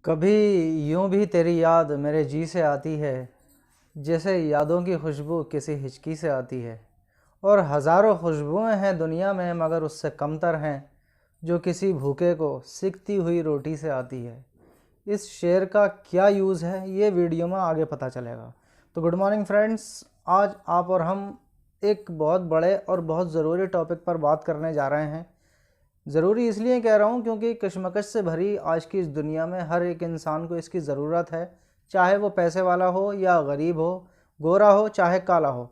कभी यूं भी तेरी याद मेरे जी से आती है, जैसे यादों की खुशबू किसी हिचकी से आती है। और हज़ारों खुशबुएं हैं दुनिया में, मगर उससे कमतर हैं जो किसी भूखे को सिकती हुई रोटी से आती है। इस शेर का क्या यूज़ है ये वीडियो में आगे पता चलेगा। तो गुड मॉर्निंग फ्रेंड्स, आज आप और हम एक बहुत बड़े और बहुत ज़रूरी टॉपिक पर बात करने जा रहे हैं। ज़रूरी इसलिए कह रहा हूँ क्योंकि कशमकश से भरी आज की इस दुनिया में हर एक इंसान को इसकी ज़रूरत है, चाहे वो पैसे वाला हो या गरीब हो, गोरा हो चाहे काला हो।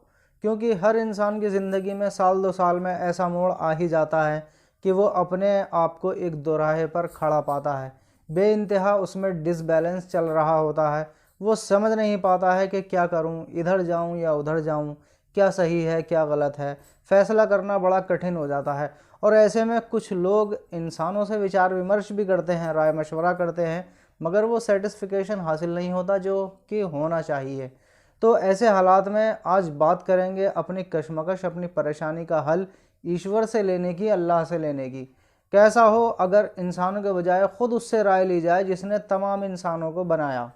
क्योंकि हर इंसान की ज़िंदगी में साल दो साल में ऐसा मोड़ आ ही जाता है कि वो अपने आप को एक दोराहे पर खड़ा पाता है। बेइंतहा उसमें डिसबैलेंस चल रहा होता है। वो समझ नहीं पाता है कि क्या करूं, इधर जाऊं या उधर जाऊं, क्या सही है क्या गलत है। फैसला करना बड़ा कठिन हो जाता है। और ऐसे में कुछ लोग इंसानों से विचार विमर्श भी करते हैं, राय मशवरा करते हैं, मगर वो सेटिस्फिकेशन हासिल नहीं होता जो कि होना चाहिए। तो ऐसे हालात में आज बात करेंगे अपनी कशमकश, अपनी परेशानी का हल ईश्वर से लेने की, अल्लाह से लेने की। कैसा हो अगर इंसानों के बजाय खुद उससे राय ली जाए जिसने तमाम इंसानों को बनाया।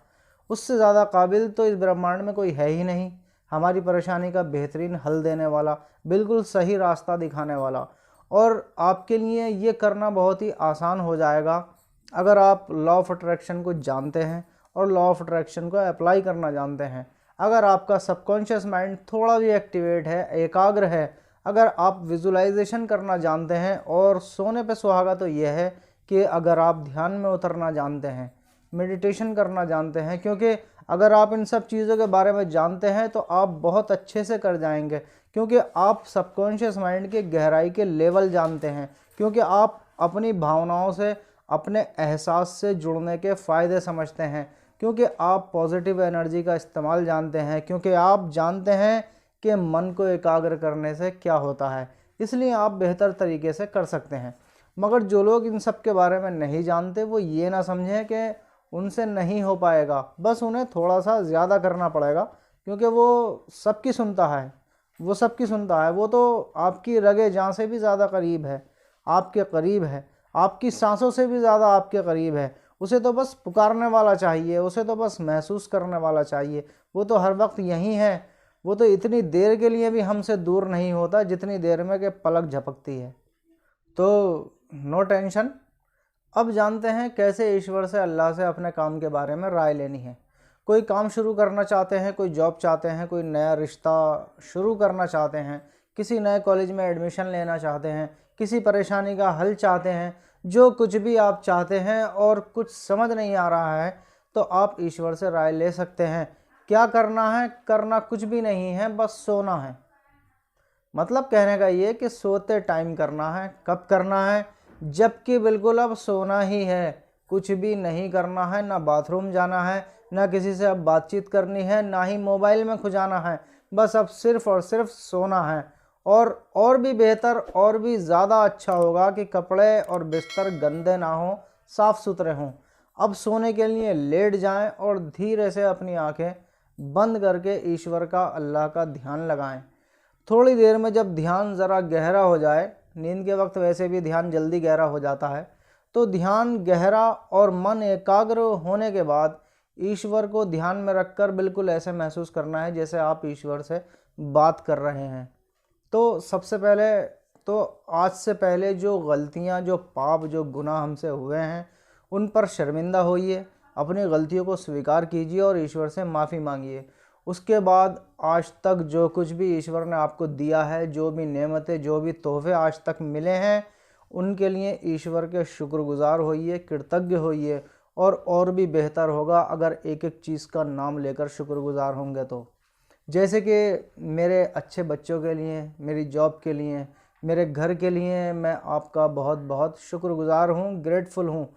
उससे ज़्यादा काबिल तो इस ब्रह्मांड में कोई है ही नहीं। हमारी परेशानी का बेहतरीन हल देने वाला, बिल्कुल सही रास्ता दिखाने वाला। और आपके लिए ये करना बहुत ही आसान हो जाएगा अगर आप लॉ ऑफ अट्रैक्शन को जानते हैं और लॉ ऑफ अट्रैक्शन को अप्लाई करना जानते हैं। अगर आपका सबकॉन्शियस माइंड थोड़ा भी एक्टिवेट है, एकाग्र है, अगर आप विजुलाइजेशन करना जानते हैं, और सोने पे सुहागा तो यह है कि अगर आप ध्यान में उतरना जानते हैं, मेडिटेशन करना जानते हैं। क्योंकि अगर आप इन सब चीज़ों के बारे में जानते हैं तो आप बहुत अच्छे से कर जाएंगे, क्योंकि आप सबकॉन्शियस माइंड के गहराई के लेवल जानते हैं। क्योंकि आप अपनी भावनाओं से, अपने एहसास से जुड़ने के फ़ायदे समझते हैं। क्योंकि आप पॉजिटिव एनर्जी का इस्तेमाल जानते हैं। क्योंकि आप जानते हैं कि मन को एकाग्र करने से क्या होता है, इसलिए आप बेहतर तरीके से कर सकते हैं। मगर जो लोग इन सब के बारे में नहीं जानते वो ये ना समझें कि उनसे नहीं हो पाएगा, बस उन्हें थोड़ा सा ज़्यादा करना पड़ेगा। क्योंकि वो सबकी सुनता है, वो सबकी सुनता है। वो तो आपकी रगे जान से भी ज़्यादा करीब है, आपके करीब है, आपकी सांसों से भी ज़्यादा आपके करीब है। उसे तो बस पुकारने वाला चाहिए, उसे तो बस महसूस करने वाला चाहिए। वो तो हर वक्त यहीं है। वो तो इतनी देर के लिए भी हमसे दूर नहीं होता जितनी देर में कि पलक झपकती है। तो नो टेंशन। अब जानते हैं कैसे ईश्वर से, अल्लाह से अपने काम के बारे में राय लेनी है। कोई काम शुरू करना चाहते हैं, कोई जॉब चाहते हैं, कोई नया रिश्ता शुरू करना चाहते हैं, किसी नए कॉलेज में एडमिशन लेना चाहते हैं, किसी परेशानी का हल चाहते हैं, जो कुछ भी आप चाहते हैं और कुछ समझ नहीं आ रहा है तो आप ईश्वर से राय ले सकते हैं। क्या करना है? करना कुछ भी नहीं है, बस सोना है। मतलब कहने का ये कि सोते टाइम करना है। कब करना है? जबकि बिल्कुल अब सोना ही है, कुछ भी नहीं करना है। ना बाथरूम जाना है, ना किसी से अब बातचीत करनी है, ना ही मोबाइल में खुजाना है। बस अब सिर्फ और सिर्फ सोना है। और भी बेहतर, और भी ज़्यादा अच्छा होगा कि कपड़े और बिस्तर गंदे ना हों, साफ़ सुथरे हों। अब सोने के लिए लेट जाएं और धीरे से अपनी आंखें बंद करके ईश्वर का, अल्लाह का ध्यान लगाएं। थोड़ी देर में जब ध्यान ज़रा गहरा हो जाए, नींद के वक्त वैसे भी ध्यान जल्दी गहरा हो जाता है, तो ध्यान गहरा और मन एकाग्र होने के बाद ईश्वर को ध्यान में रखकर बिल्कुल ऐसे महसूस करना है जैसे आप ईश्वर से बात कर रहे हैं। तो सबसे पहले तो आज से पहले जो गलतियां, जो पाप, जो गुनाह हमसे हुए हैं, उन पर शर्मिंदा होइए, अपनी गलतियों को स्वीकार कीजिए और ईश्वर से माफ़ी मांगिए। उसके बाद आज तक जो कुछ भी ईश्वर ने आपको दिया है, जो भी नेमतें, जो भी तोहफे आज तक मिले हैं, उनके लिए ईश्वर के शुक्रगुजार होइए, कृतज्ञ होइए। और भी बेहतर होगा अगर एक एक चीज़ का नाम लेकर शुक्रगुजार होंगे तो। जैसे कि मेरे अच्छे बच्चों के लिए, मेरी जॉब के लिए, मेरे घर के लिए मैं आपका बहुत बहुत शुक्रगुजार हूँ, ग्रेटफुल हूँ।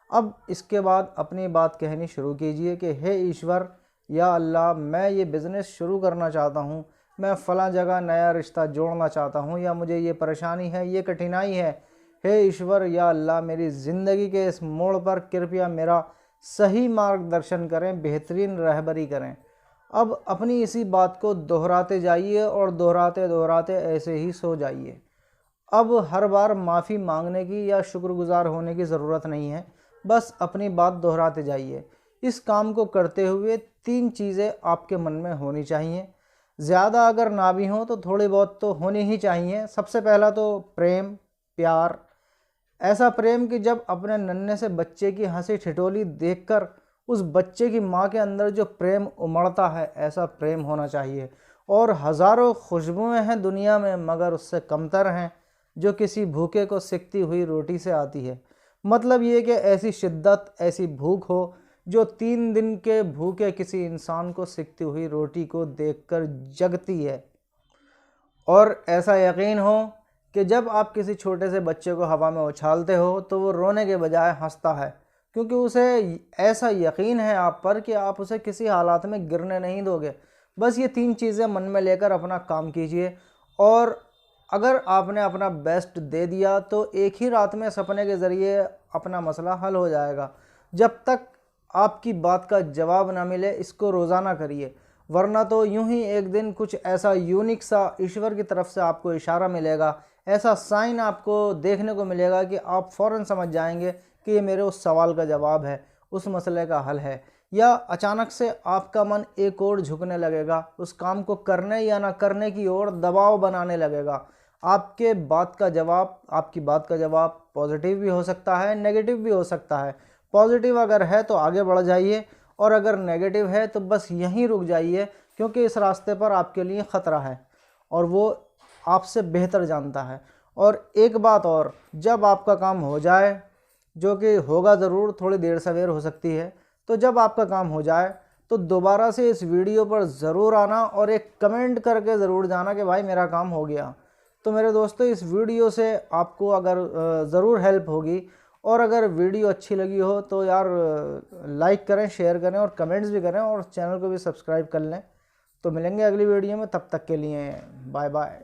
अब इसके बाद अपनी बात कहनी शुरू कीजिए कि हे ईश्वर, या अल्लाह, मैं ये बिज़नेस शुरू करना चाहता हूँ, मैं फ़लाँ जगह नया रिश्ता जोड़ना चाहता हूँ, या मुझे ये परेशानी है, ये कठिनाई है। हे ईश्वर, या अल्लाह, मेरी ज़िंदगी के इस मोड़ पर कृपया मेरा सही मार्गदर्शन करें, बेहतरीन रहबरी करें। अब अपनी इसी बात को दोहराते जाइए और दोहराते दोहराते ऐसे ही सो जाइए। अब हर बार माफ़ी मांगने की या शुक्रगुजार होने की ज़रूरत नहीं है। बस अपनी बात दोहराते जाइए। इस काम को करते हुए 3 चीज़ें आपके मन में होनी चाहिए, ज़्यादा अगर ना भी हों तो थोड़ी बहुत तो होनी ही चाहिए। सबसे पहला तो प्रेम, प्यार, ऐसा प्रेम कि जब अपने नन्हे से बच्चे की हंसी ठिठोली देखकर उस बच्चे की माँ के अंदर जो प्रेम उमड़ता है, ऐसा प्रेम होना चाहिए। और हज़ारों खुशबुएं हैं दुनिया में मगर उससे कमतर हैं जो किसी भूखे को सिकती हुई रोटी से आती है। मतलब ये कि ऐसी शिद्दत, ऐसी भूख हो जो 3 दिन के भूखे किसी इंसान को सिकती हुई रोटी को देखकर जगती है। और ऐसा यकीन हो कि जब आप किसी छोटे से बच्चे को हवा में उछालते हो तो वो रोने के बजाय हंसता है, क्योंकि उसे ऐसा यकीन है आप पर कि आप उसे किसी हालात में गिरने नहीं दोगे। बस ये 3 चीज़ें मन में लेकर अपना काम कीजिए, और अगर आपने अपना बेस्ट दे दिया तो एक ही रात में सपने के ज़रिए अपना मसला हल हो जाएगा। जब तक आपकी बात का जवाब ना मिले इसको रोज़ाना करिए, वरना तो यूं ही एक दिन कुछ ऐसा यूनिक सा ईश्वर की तरफ से आपको इशारा मिलेगा, ऐसा साइन आपको देखने को मिलेगा कि आप फ़ौरन समझ जाएंगे कि ये मेरे उस सवाल का जवाब है, उस मसले का हल है। या अचानक से आपका मन एक ओर झुकने लगेगा, उस काम को करने या ना करने की ओर दबाव बनाने लगेगा। आपकी बात का जवाब पॉजिटिव भी हो सकता है, नेगेटिव भी हो सकता है। पॉजिटिव अगर है तो आगे बढ़ जाइए, और अगर नेगेटिव है तो बस यहीं रुक जाइए, क्योंकि इस रास्ते पर आपके लिए ख़तरा है और वो आपसे बेहतर जानता है। और एक बात और, जब आपका काम हो जाए, जो कि होगा ज़रूर, थोड़ी देर सवेर हो सकती है, तो जब आपका काम हो जाए तो दोबारा से इस वीडियो पर ज़रूर आना और एक कमेंट करके ज़रूर जाना कि भाई मेरा काम हो गया। तो मेरे दोस्तों, इस वीडियो से आपको अगर ज़रूर हेल्प होगी, और अगर वीडियो अच्छी लगी हो तो यार लाइक करें, शेयर करें और कमेंट्स भी करें, और चैनल को भी सब्सक्राइब कर लें। तो मिलेंगे अगली वीडियो में, तब तक के लिए बाय बाय।